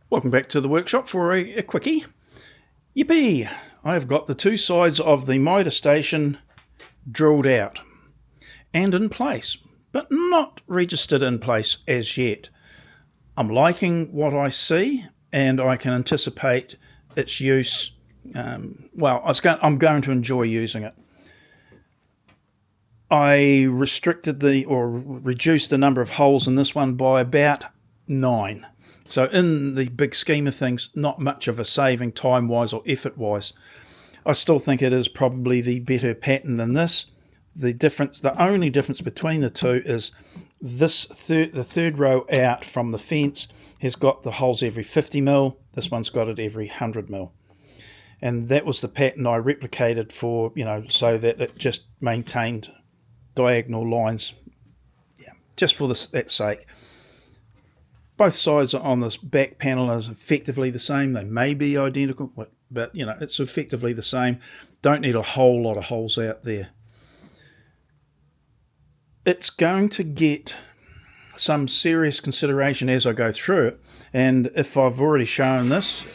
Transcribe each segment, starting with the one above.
Welcome back to the workshop for a quickie. Yippee! I've got the two sides of the mitre station drilled out and in place, but not registered in place as yet. I'm liking what I see and I can anticipate its use. I'm going to enjoy using it. I reduced the number of holes in this one by about 9. So in the big scheme of things, not much of a saving time-wise or effort-wise. I still think it is probably the better pattern than this. The only difference between the two is the third row out from the fence has got the holes every 50mm. This one's got it every 100mm. And that was the pattern I replicated for, so that it just maintained diagonal lines, just for that sake. Both sides on this back panel is effectively the same. They may be identical, but it's effectively the same. Don't need a whole lot of holes out there. It's going to get some serious consideration as I go through it, and if I've already shown this,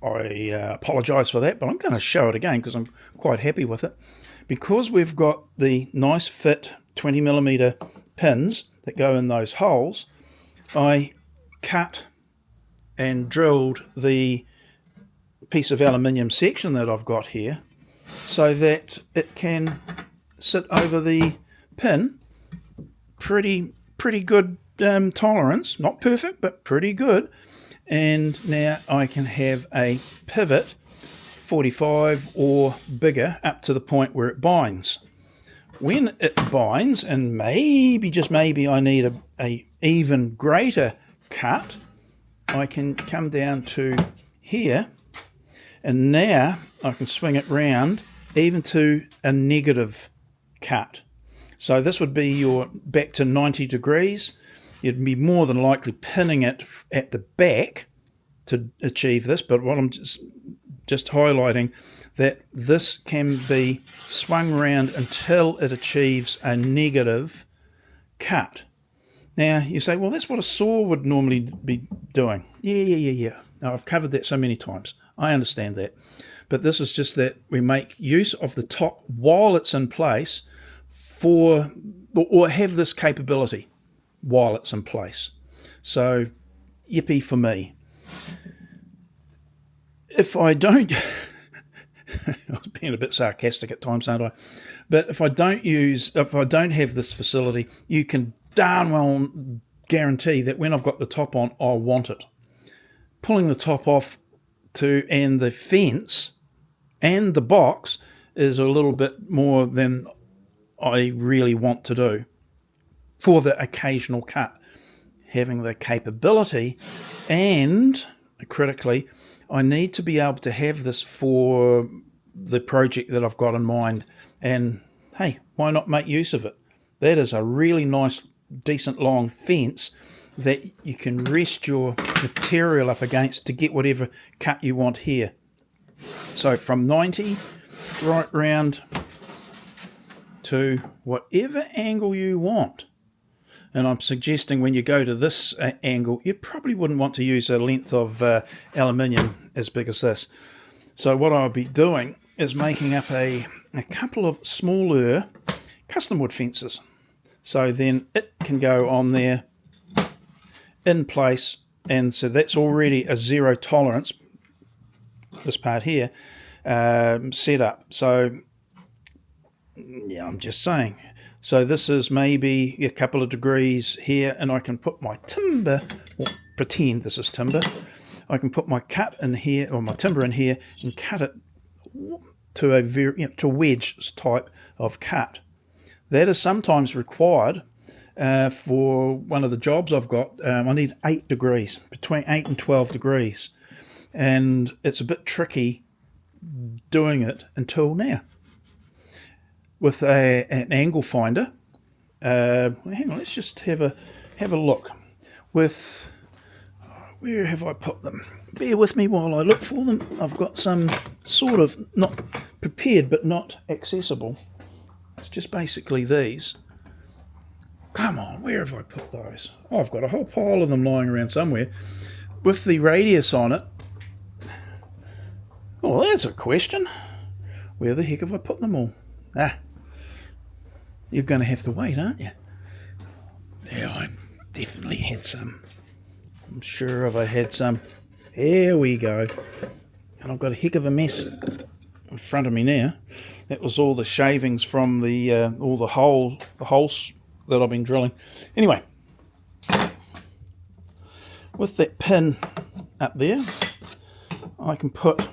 I apologise for that, but I'm going to show it again because I'm quite happy with it. Because we've got the nice fit 20mm pins that go in those holes, I cut and drilled the piece of aluminium section that I've got here so that it can sit over the pin. Pretty good tolerance, not perfect but pretty good. And now I can have a pivot 45 or bigger up to the point where it binds. When it binds, and maybe, just maybe, I need a even greater cut, I can come down to here, and now I can swing it round even to a negative cut. So this would be your back to 90 degrees. You'd be more than likely pinning it at the back to achieve this, but what I'm just highlighting, that this can be swung around until it achieves a negative cut. Now you say, well, that's what a saw would normally be doing. Yeah. Now, I've covered that so many times. I understand that. But this is just that we make use of the top while it's in place or have this capability while it's in place. So yippee for me. If I don't, I was being a bit sarcastic at times, aren't I? But if I don't have this facility, you can darn well guarantee that when I've got the top on, I'll want it. Pulling the top off and the fence and the box is a little bit more than I really want to do for the occasional cut. Having the capability, and critically, I need to be able to have this for the project that I've got in mind. And hey, why not make use of it? That is a really nice, decent long fence that you can rest your material up against to get whatever cut you want here. So from 90 right round to whatever angle you want. And I'm suggesting when you go to this angle, you probably wouldn't want to use a length of aluminium as big as this. So what I'll be doing is making up a couple of smaller custom wood fences. So then it can go on there in place, and so that's already a zero tolerance, this part here, set up. So yeah, I'm just saying. So this is maybe a couple of degrees here, and I can put my timber, or pretend this is timber, I can put my cut in here, or my timber in here, and cut it to a to wedge type of cut. That is sometimes required for one of the jobs I've got. I need 8 degrees, between 8 and 12 degrees, and it's a bit tricky doing it until now. With an angle finder, hang on, let's just have a look. With, where have I put them? Bear with me while I look for them. I've got some sort of not prepared but not accessible. It's just basically these. Come on, where have I put those? Oh, I've got a whole pile of them lying around somewhere. with the radius on it. Well, there's a question. Where the heck have I put them all? You're going to have to wait, aren't you? Yeah, I definitely had some. I'm sure if I had some. There we go. And I've got a heck of a mess in front of me now. That was all the shavings from the all the holes that I've been drilling. Anyway, with that pin up there, I can put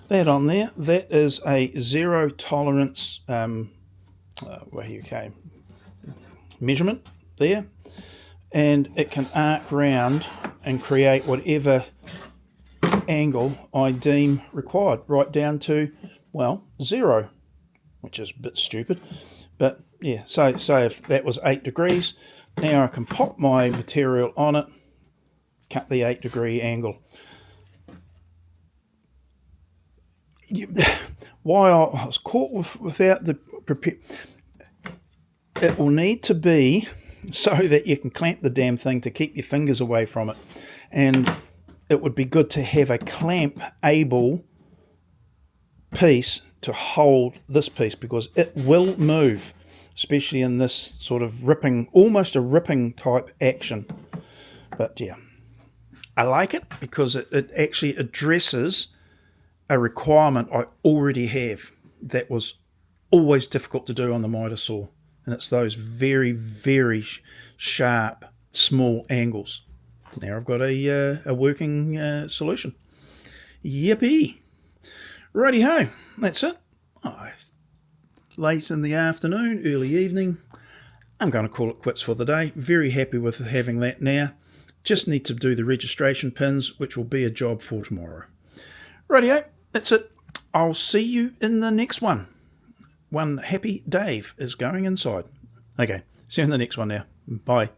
that on there. That is a zero tolerance measurement there, and it can arc round and create whatever angle I deem required, right down to, well, 0, which is a bit stupid, but yeah. So if that was 8 degrees, now I can pop my material on it, cut the 8-degree angle. Why I was caught without the prepare, it will need to be so that you can clamp the damn thing to keep your fingers away from it, and it would be good to have a clamp able piece to hold this piece, because it will move, especially in this sort of ripping, almost a ripping type action. But yeah, I like it because it actually addresses a requirement I already have that was always difficult to do on the miter saw, and it's those very, very sharp, small angles. Now I've got a working solution. Yippee! Righty-ho, that's it. Late in the afternoon, early evening. I'm going to call it quits for the day. Very happy with having that now. Just need to do the registration pins, which will be a job for tomorrow. Righty-ho, that's it. I'll see you in the next one. One happy Dave is going inside. Okay, see you in the next one now. Bye.